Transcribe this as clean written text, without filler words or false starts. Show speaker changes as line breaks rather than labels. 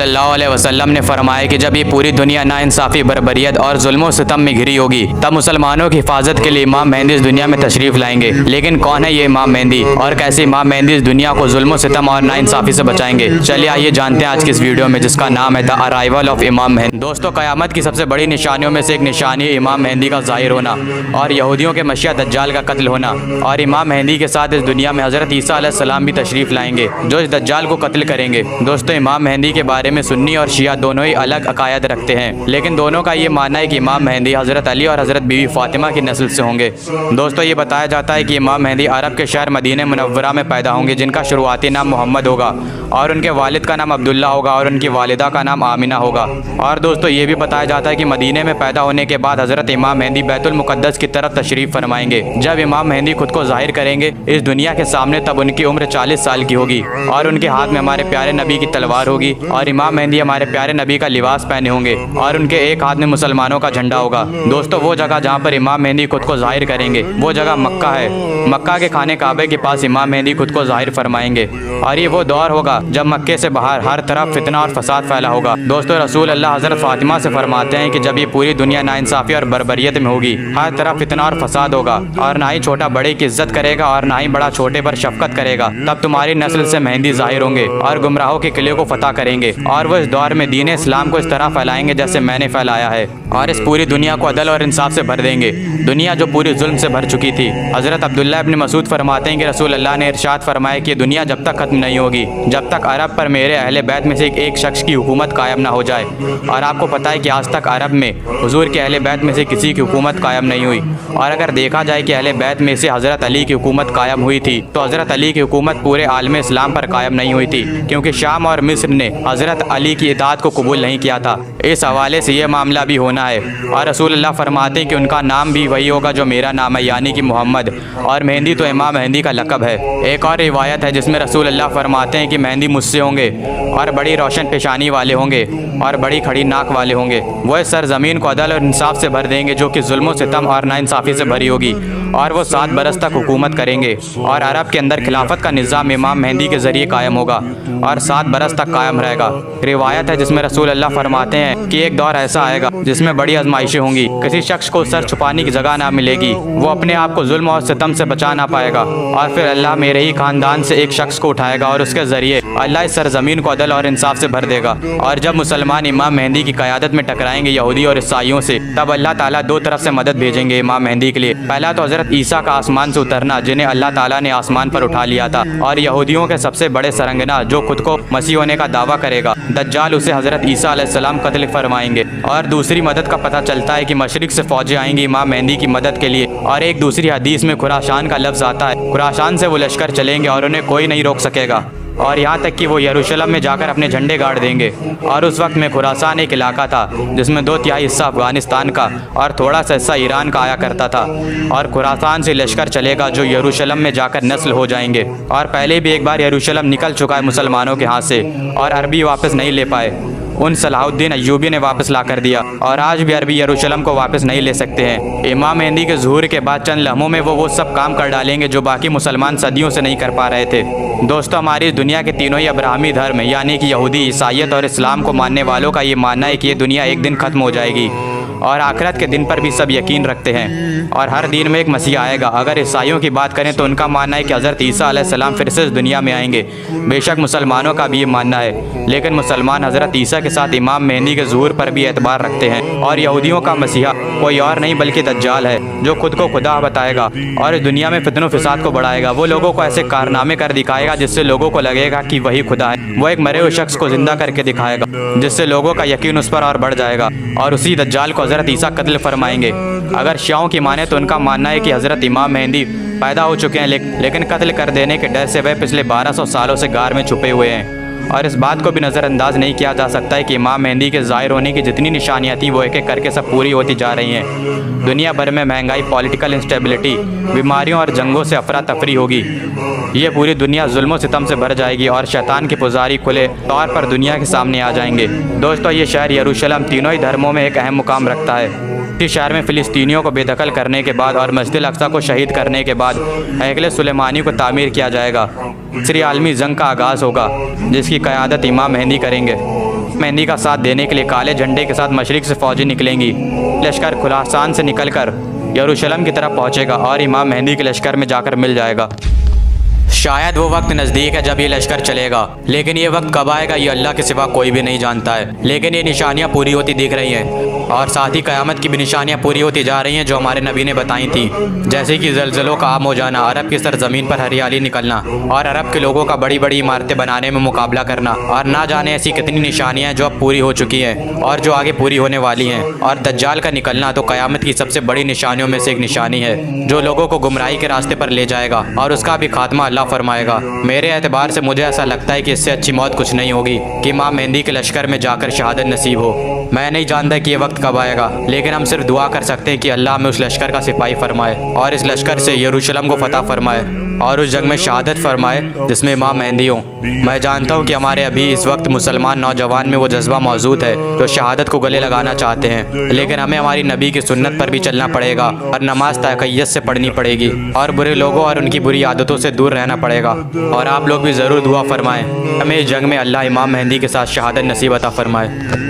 सल्लल्लाहु अलैहि वसल्लम ने फरमाया कि जब ये पूरी दुनिया नाइंसाफ़ी, बर्बरियत और जुल्म व सितम में घिरी होगी, तब मुसलमानों की हिफाजत के लिए इमाम मेहंदी इस दुनिया में तशरीफ़ लाएंगे। लेकिन कौन है ये इमाम मेहंदी और कैसे इमाम मेहंदी इस दुनिया को जुल्म व सितम और नाइंसाफ़ी से बचाएंगे? चलिए आइए जानते हैं आज की इस वीडियो में, जिसका नाम है द अराइवल ऑफ इमाम मेहंदी। दोस्तों, क़यामत की सबसे बड़ी निशानियों में से एक निशानी है इमाम मेहंदी का ज़ाहिर होना और यहूदियों के मसीह दज्जाल का कत्ल होना। और इमाम मेहंदी के साथ इस दुनिया में हज़रत ईसा अलैहिस्सलाम भी तशरीफ़ लाएंगे, जो इस दज्जाल को कत्ल करेंगे। दोस्तों, इमाम मेहंदी के बारे में सुन्नी और शिया दोनों ही अलग अकायद रखते हैं, लेकिन दोनों का ये मानना है कि इमाम मेहंदी हज़रत अली और हज़रत बीवी फ़ातिमा की नस्ल से होंगे। दोस्तों, ये बताया जाता है कि इमाम मेहंदी अरब के शहर मदीना मुनव्वरा में पैदा होंगे, जिनका शुरुआती नाम मोहम्मद होगा और उनके वालिद का नाम अब्दुल्ला होगा और उनकी वालिदा का नाम आमिना होगा। और दोस्तों, ये भी बताया जाता है कि मदीने में पैदा होने के बाद हज़रत इमाम मेहंदी बैतुल मुक़द्दस की तरफ तशरीफ़ फरमाएंगे। जब इमाम मेहंदी खुद को ज़ाहिर करेंगे इस दुनिया के सामने, तब उनकी उम्र 40 साल की होगी और उनके हाथ में हमारे प्यारे नबी की तलवार होगी और इमाम मेहंदी हमारे प्यारे नबी का लिबास पहने होंगे और उनके एक हाथ में मुसलमानों का झंडा होगा। दोस्तों, वो जगह जहाँ पर इमाम मेहंदी खुद को ज़ाहिर करेंगे वो जगह मक्का है। मक्का के खाने काबे के पास इमाम मेहंदी खुद को ज़ाहिर फरमाएंगे और ये वो दौर होगा जब मक्के से बाहर हर तरफ फितना और फसाद फैला होगा। दोस्तों, रसूल अल्लाह हज़रत फ़ातिमा से फरमाते हैं कि जब ये पूरी दुनिया नाइंसाफ़ी और बर्बरियत में होगी, हर तरफ फितना और फसाद होगा और ना ही छोटा बड़े की इज्जत करेगा और ना ही बड़ा छोटे पर शफकत करेगा, तब तुम्हारी नस्ल से मेहंदी ज़ाहिर होंगे और गुमराहों के किले को फतह करेंगे और वो इस दौर में दीन इस्लाम को इस तरह फैलाएंगे जैसे मैंने फैलाया है और इस पूरी दुनिया को अदल और इंसाफ से भर देंगे, दुनिया जो पूरी जुल्म से भर चुकी थी। हज़रत अब्दुल्ला इब्न मसूद फरमाते हैं कि रसूल अल्लाह ने इरशाद फरमाया कि दुनिया जब तक ख़त्म नहीं होगी, जब तक अरब पर मेरे अहले बैत में से एक शख्स की हुकूमत कायम ना हो जाए। और आपको पता है कि आज तक अरब में हुजूर के अहले बैत में से किसी की हुकूमत कायम नहीं हुई। और अगर देखा जाए कि अहले बैत में से हज़रत अली की हुकूमत कायम हुई थी, तो हज़रत अली की हुकूमत पूरे आलम इस्लाम पर कायम नहीं हुई थी, क्योंकि शाम और मिस्र ने हज़रत अली की इताअत को कबूल नहीं किया था। इस हवाले से यह मामला भी होना है। और रसूल अल्लाह फरमाते हैं कि उनका नाम भी वही होगा जो मेरा नाम है, यानी कि मोहम्मद। और मेहंदी तो इमाम मेहंदी का लक़ब है। एक और रिवायत है जिसमें रसूल अल्लाह फरमाते हैं कि मेहंदी मुझसे होंगे और बड़ी रोशन पेशानी वाले होंगे और बड़ी खड़ी नाक वाले होंगे। वो इस सरज़मीन को अदल और इंसाफ से भर देंगे जो कि जुल्म सितम और नाइंसाफ़ी से भरी होगी और वो 7 बरस तक हुकूमत करेंगे और अरब के अंदर खिलाफत का निज़ाम इमाम मेहंदी के ज़रिए कायम होगा और 7 बरस तक कायम रहेगा। रिवायत है जिसमें रसूल अल्लाह फरमाते हैं कि एक दौर ऐसा आएगा जिसमें बड़ी आजमाइशें होंगी, किसी शख्स को सर छुपाने की जगह ना मिलेगी, वो अपने आप को जुल्म और सितम से बचा ना पाएगा और फिर अल्लाह मेरे ही खानदान से एक शख्स को उठाएगा और उसके ज़रिए अल्लाह इस सरज़मीन को अदल और इंसाफ से भर देगा। और जब मुसलमान इमाम मेहंदी की क़यादत में टकराएंगे यहूदी और ईसाइयों से, तब अल्लाह ताला 2 तरफ से मदद भेजेंगे इमाम मेहंदी के लिए। पहला तो हज़रत ईसा का आसमान से उतरना, जिन्हें अल्लाह ताला ने आसमान पर उठा लिया था, और यहूदियों के सबसे बड़े सरंगना जो खुद को मसीह होने का दावा करेगा, दज्जाल, उसे हज़रत ईसा अलैहिस्सलाम कत्ल फरमाएंगे। और दूसरी मदद का पता चलता है कि मशरिक से फ़ौजें आएंगी इमाम मेहंदी की मदद के लिए। और एक दूसरी हदीस में खुराशान का लफ्ज़ आता है, खुराशान से वो लश्कर चलेंगे और उन्हें कोई नहीं रोक सकेगा और यहाँ तक कि वो यरूशलेम में जाकर अपने झंडे गाड़ देंगे। और उस वक्त में खुरासान एक इलाका था जिसमें 2/3 हिस्सा अफ़गानिस्तान का और थोड़ा सा हिस्सा ईरान का आया करता था। और खुरासान से लश्कर चलेगा जो यरूशलेम में जाकर नस्ल हो जाएंगे। और पहले भी एक बार यरूशलेम निकल चुका है मुसलमानों के हाथ से और अरबी वापस नहीं ले पाए, उन सलाहुद्दीन अय्यूबी ने वापस ला कर दिया और आज भी अरबी यरूशलेम को वापस नहीं ले सकते हैं। इमाम मेहंदी के ज़ुहूर के बाद चंद लम्हों में वो सब काम कर डालेंगे जो बाकी मुसलमान सदियों से नहीं कर पा रहे थे। दोस्तों, हमारी दुनिया के तीनों ही अब्राहमी धर्म यानी कि यहूदी, ईसाईयत और इस्लाम को मानने वालों का ये मानना है कि ये दुनिया एक दिन ख़त्म हो जाएगी और आखिरत के दिन पर भी सब यकीन रखते हैं और हर दिन में एक मसीह आएगा। अगर ईसाइयों की बात करें तो उनका मानना है कि हज़रत ईसा अलैहिस्सलाम फिर से इस दुनिया में आएंगे। बेशक मुसलमानों का भी ये मानना है, लेकिन मुसलमान हज़रत ईसा के साथ इमाम मेहंदी के ज़ुहूर पर भी एतबार रखते हैं। और यहूदियों का मसीहा कोई और नहीं बल्कि दज्जाल है, जो खुद को खुदा बताएगा और इस दुनिया में फितनो फिसाद को बढ़ाएगा। वो लोगों को ऐसे कारनामे कर दिखाएगा जिससे लोगों को लगेगा कि वही खुदा है। वो एक मरे हुए शख्स को जिंदा करके दिखाएगा जिससे लोगों का यकीन उस पर और बढ़ जाएगा और उसी दज्जाल को हज़रत ईसा कत्ल फरमाएंगे। अगर शियाओं की माने तो उनका मानना है कि हज़रत इमाम मेहंदी पैदा हो चुके हैं, लेकिन कत्ल कर देने के डर से वह पिछले 1200 सालों से गार में छुपे हुए हैं। और इस बात को भी नज़रअंदाज नहीं किया जा सकता है कि इमाम मेहंदी के ज़ाहिर होने की जितनी निशानियाँ थी वो एक एक करके सब पूरी होती जा रही हैं। दुनिया भर में महंगाई, पॉलिटिकल इंस्टेबिलिटी, बीमारियों और जंगों से अफरा तफरी होगी। ये पूरी दुनिया जुल्म सितम से भर जाएगी और शैतान के पुजारी खुले तौर पर दुनिया के सामने आ जाएंगे। दोस्तों, ये शहर यरूशलेम तीनों ही धर्मों में एक अहम मुकाम रखता है। इस शहर में फ़िलिस्तीनियों को बेदखल करने के बाद और मस्जिद अल-अक़सा को शहीद करने के बाद हैकल सुलेमानी को तामीर किया जाएगा। तीसरी आलमी जंग का आगाज़ होगा जिसकी क़यादत इमाम मेहंदी करेंगे। मेहंदी का साथ देने के लिए काले झंडे के साथ मशरिक से फौजी निकलेंगी। लश्कर खुरासान से निकलकर यरूशलेम की तरफ पहुंचेगा और इमाम मेहंदी के लश्कर में जाकर मिल जाएगा। शायद वो वक्त नज़दीक है जब ये लश्कर चलेगा, लेकिन ये वक्त कब आएगा ये अल्लाह के सिवा कोई भी नहीं जानता है। लेकिन ये निशानियाँ पूरी होती दिख रही हैं और साथ ही क़यामत की भी निशानियाँ पूरी होती जा रही हैं जो हमारे नबी ने बताई थी, जैसे कि ज़लज़लों का आम हो जाना, अरब की सरज़मीन पर हरियाली निकलना और अरब के लोगों का बड़ी बड़ी इमारतें बनाने में मुकाबला करना, और ना जाने ऐसी कितनी निशानियाँ हैं जो अब पूरी हो चुकी हैं और जो आगे पूरी होने वाली हैं। और दज्जाल का निकलना तो क़यामत की सबसे बड़ी निशानियों में से एक निशानी है जो लोगों को गुमराही के रास्ते पर ले जाएगा और उसका भी खात्मा अल्लाह फरमाएगा। मेरे एतबार से मुझे ऐसा लगता है कि इससे अच्छी मौत कुछ नहीं होगी कि माँ मेहंदी के लश्कर में जाकर शहादत नसीब हो। मैं नहीं जानता कि ये वक्त कब आएगा, लेकिन हम सिर्फ दुआ कर सकते हैं कि अल्लाह हमें उस लश्कर का सिपाही फरमाए और इस लश्कर से यरूशलेम को फतह फरमाए और उस जंग में शहादत फरमाए जिसमें माँ मेहंदी हो। मैं जानता हूँ कि हमारे अभी इस वक्त मुसलमान नौजवान में वो जज्बा मौजूद है जो शहादत को गले लगाना चाहते हैं, लेकिन हमें हमारी नबी की सुन्नत पर भी चलना पड़ेगा और नमाज तक़य्युद से पढ़नी पड़ेगी और बुरे लोगों और उनकी बुरी आदतों से दूर रहना पड़ेगा। और आप लोग भी ज़रूर दुआ फरमाएँ हमें इस जंग में अल्लाह इमाम मेहंदी के साथ शहादत नसीब अता फरमाए।